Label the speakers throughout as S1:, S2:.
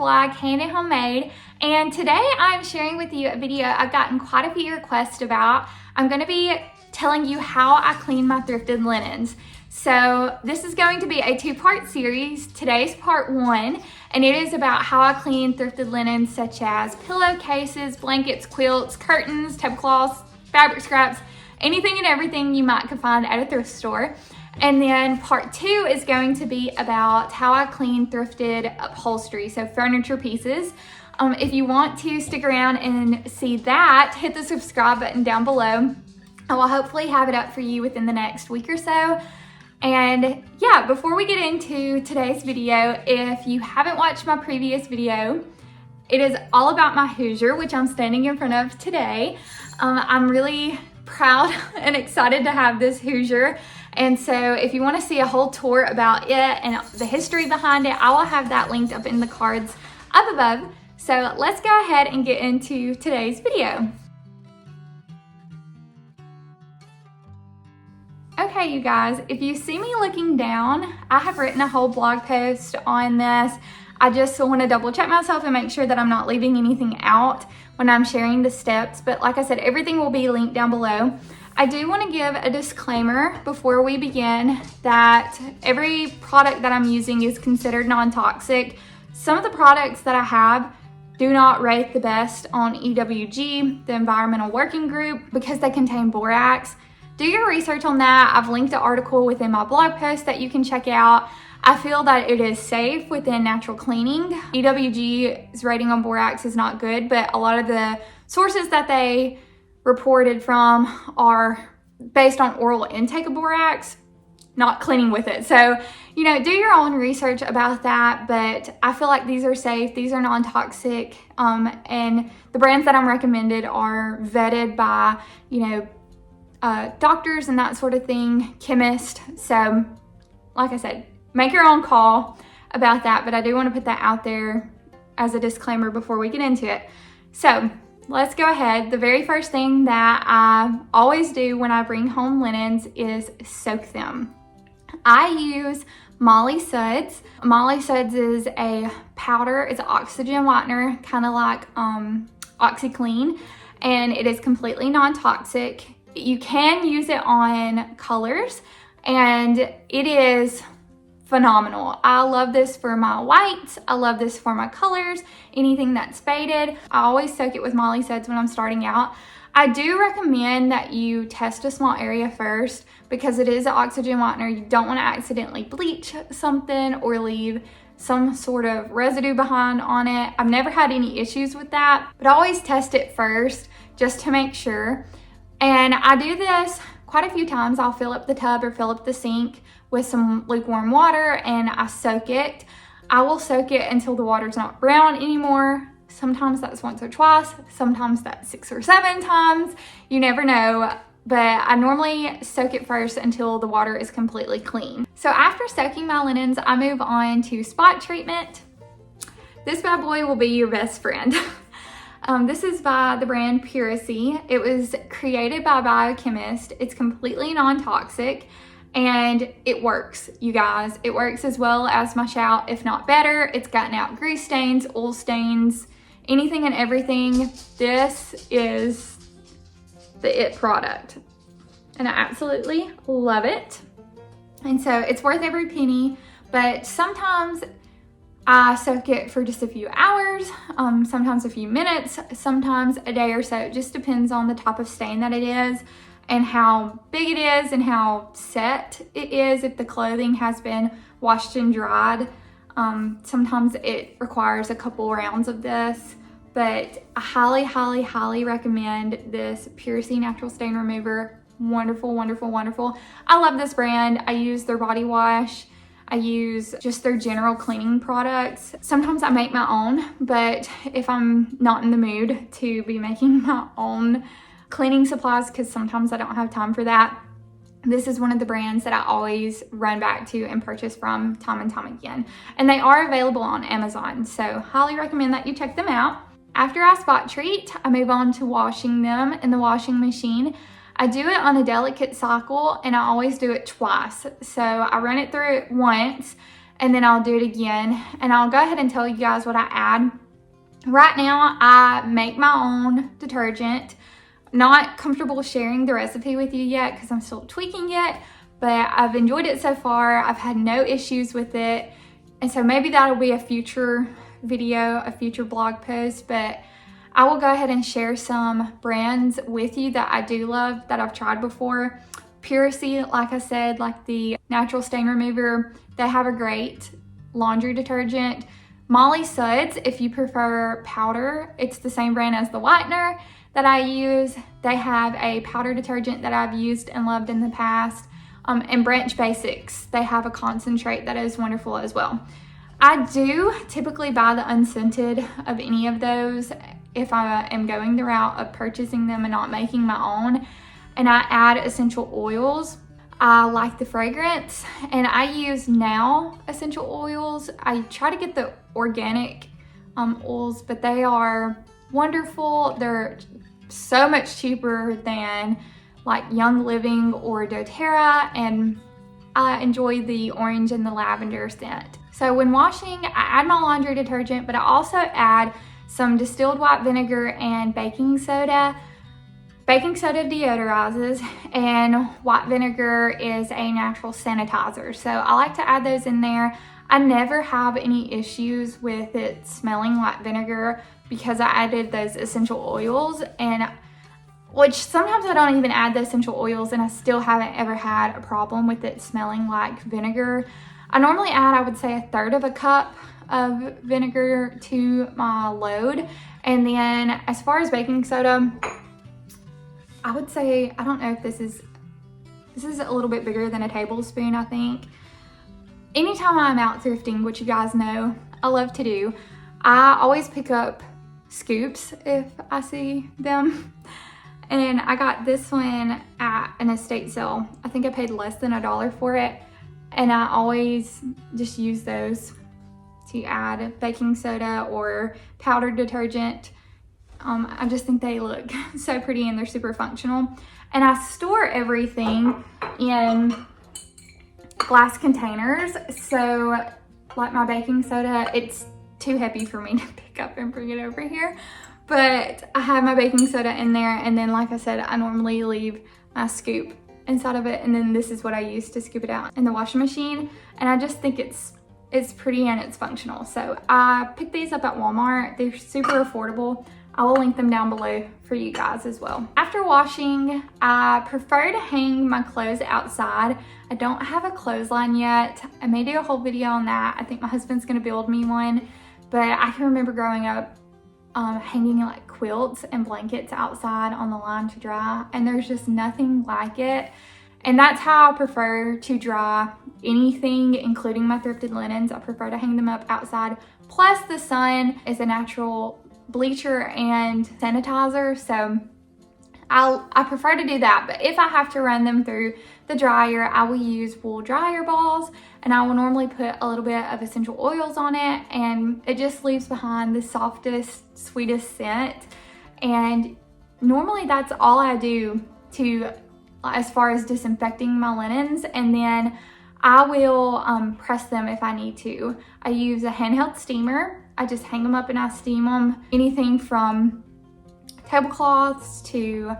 S1: vlog, Handy Homemade, and today I'm sharing with you a video I've gotten quite a few requests about. I'm going to be telling you how I clean my thrifted linens. So this is going to be a two-part series. Today's part one, and it is about how I clean thrifted linens such as pillowcases, blankets, quilts, curtains, tablecloths, fabric scraps, anything and everything you might could find at a thrift store. And then part two is going to be about how I clean thrifted upholstery, so furniture pieces. If you want to stick around and see that, hit the subscribe button down below. I will hopefully have it up for you within the next week or so. And yeah, before we get into today's video, if you haven't watched my previous video, it is all about my Hoosier, which I'm standing in front of today. I'm really proud and excited to have this Hoosier. And so if you want to see a whole tour about it and the history behind it, I will have that linked up in the cards up above. So let's go ahead and get into today's video. Okay, you guys, if you see me looking down, I have written a whole blog post on this. I just want to double check myself and make sure that I'm not leaving anything out when I'm sharing the steps. But like I said, everything will be linked down below. I do want to give a disclaimer before we begin that every product that I'm using is considered non-toxic. Some of the products that I have do not rate the best on EWG, the Environmental Working Group, because they contain borax. Do your research on that. I've linked an article within my blog post that you can check out. I feel that it is safe within natural cleaning. EWG's rating on borax is not good, but a lot of the sources that they reported from are based on oral intake of borax, not cleaning with it. So, you know, do your own research about that, but I feel like these are safe, these are non-toxic, and the brands that I'm recommended are vetted by, you know, doctors and that sort of thing, chemists. So, like I said, make your own call about that, but I do want to put that out there as a disclaimer before we get into it. So, let's go ahead. The very first thing that I always do when I bring home linens is soak them. I use Molly Suds. Molly Suds is a powder. It's an oxygen whitener, kind of like OxyClean, and it is completely non-toxic. You can use it on colors, and it is phenomenal. I love this for my whites. I love this for my colors, anything that's faded. I always soak it with Molly Suds when I'm starting out. I do recommend that you test a small area first because it is an oxygen whitener. You don't want to accidentally bleach something or leave some sort of residue behind on it. I've never had any issues with that, but I always test it first just to make sure. And I do this quite a few times. I'll fill up the tub or fill up the sink with some lukewarm water and I soak it. I will soak it until the water's not brown anymore. Sometimes that's once or twice, sometimes that's 6 or 7 times. You never know, but I normally soak it first until the water is completely clean. So after soaking my linens, I move on to spot treatment. This bad boy will be your best friend. This is by the brand Puracy. It was created by a biochemist. It's completely non-toxic and it works, you guys. It works as well as my Shout, if not better. It's gotten out grease stains, oil stains, anything and everything. This is the it product and I absolutely love it. And so it's worth every penny, but sometimes I soak it for just a few hours, sometimes a few minutes, sometimes a day or so. It just depends on the type of stain that it is and how big it is and how set it is. If the clothing has been washed and dried, sometimes it requires a couple rounds of this, but I highly, highly, highly recommend this Puracy Natural Stain Remover. Wonderful, wonderful, wonderful. I love this brand. I use their body wash. I use just their general cleaning products. Sometimes I make my own, but if I'm not in the mood to be making my own cleaning supplies, because sometimes I don't have time for that, this is one of the brands that I always run back to and purchase from time and time again. And they are available on Amazon, so highly recommend that you check them out. After I spot treat, I move on to washing them in the washing machine. I do it on a delicate cycle and I always do it twice. So I run it through it once and then I'll do it again. And I'll go ahead and tell you guys what I add. Right now, I make my own detergent. Not comfortable sharing the recipe with you yet because I'm still tweaking it, but I've enjoyed it so far. I've had no issues with it. And so maybe that'll be a future video, a future blog post, but I will go ahead and share some brands with you that I do love, that I've tried before. Puracy, like I said, like the natural stain remover, they have a great laundry detergent. Molly Suds, if you prefer powder, it's the same brand as the whitener that I use. They have a powder detergent that I've used and loved in the past. And Branch Basics, they have a concentrate that is wonderful as well. I do typically buy the unscented of any of those if I am going the route of purchasing them and not making my own. And I add essential oils. I like the fragrance, and I use Now essential oils. I try to get the organic oils, but they are wonderful. They're so much cheaper than like Young Living or doTERRA, and I enjoy the orange and the lavender scent. So when washing, I add my laundry detergent, but I also add some distilled white vinegar and baking soda. Baking soda deodorizes, and white vinegar is a natural sanitizer. So I like to add those in there. I never have any issues with it smelling like vinegar because I added those essential oils, and which sometimes I don't even add the essential oils and I still haven't ever had a problem with it smelling like vinegar. I normally add, I would say, 1/3 of a cup of vinegar to my load. And then as far as baking soda, I would say, I don't know if this is a little bit bigger than a tablespoon, I think. Anytime I'm out thrifting, which you guys know I love to do, I always pick up scoops if I see them. And I got this one at an estate sale. I think I paid less than $1 for it. And I always just use those to add baking soda or powdered detergent. I just think they look so pretty and they're super functional. And I store everything in glass containers. So like my baking soda, it's too heavy for me to pick up and bring it over here. But I have my baking soda in there, and then like I said, I normally leave my scoop inside of it, and then this is what I use to scoop it out in the washing machine. And I just think it's pretty and it's functional. So I picked these up at Walmart. They're super affordable. I will link them down below for you guys as well. After washing, I prefer to hang my clothes outside. I don't have a clothesline yet. I may do a whole video on that. I think my husband's gonna build me one, but I can remember growing up hanging like quilts and blankets outside on the line to dry, and there's just nothing like it. And that's how I prefer to dry anything, including my thrifted linens. I prefer to hang them up outside. Plus the sun is a natural bleacher and sanitizer, so I prefer to do that. But if I have to run them through the dryer, I will use wool dryer balls, and I will normally put a little bit of essential oils on it, and it just leaves behind the softest, sweetest scent. And normally that's all I do to, as far as disinfecting my linens. And then I will press them if I need to. I use a handheld steamer. I just hang them up and I steam them. Anything from tablecloths to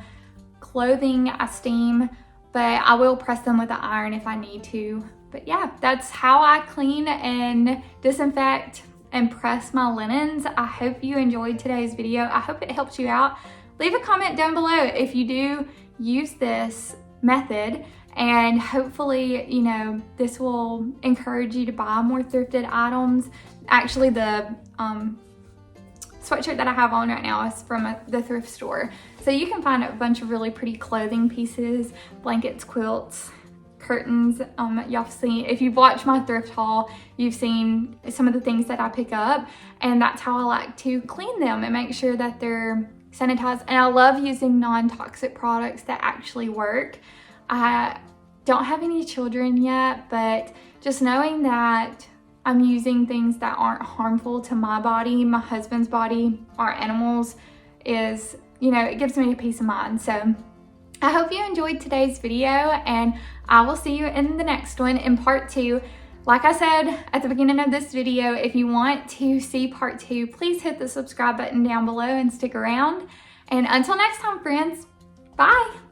S1: clothing I steam, but I will press them with an iron if I need to. But yeah, that's how I clean and disinfect and press my linens. I hope you enjoyed today's video. I hope it helped you out. Leave a comment down below if you do use this method, and hopefully, you know, this will encourage you to buy more thrifted items. Actually, the sweatshirt that I have on right now is from the thrift store. So you can find a bunch of really pretty clothing pieces, blankets, quilts, curtains. Y'all have seen, if you've watched my thrift haul, you've seen some of the things that I pick up, and that's how I like to clean them and make sure that they're sanitized. And I love using non-toxic products that actually work. I don't have any children yet, but just knowing that I'm using things that aren't harmful to my body, my husband's body, our animals, is, you know, it gives me a peace of mind. So I hope you enjoyed today's video, and I will see you in the next one in part 2. Like I said at the beginning of this video, if you want to see part 2, please hit the subscribe button down below and stick around. And until next time, friends, bye.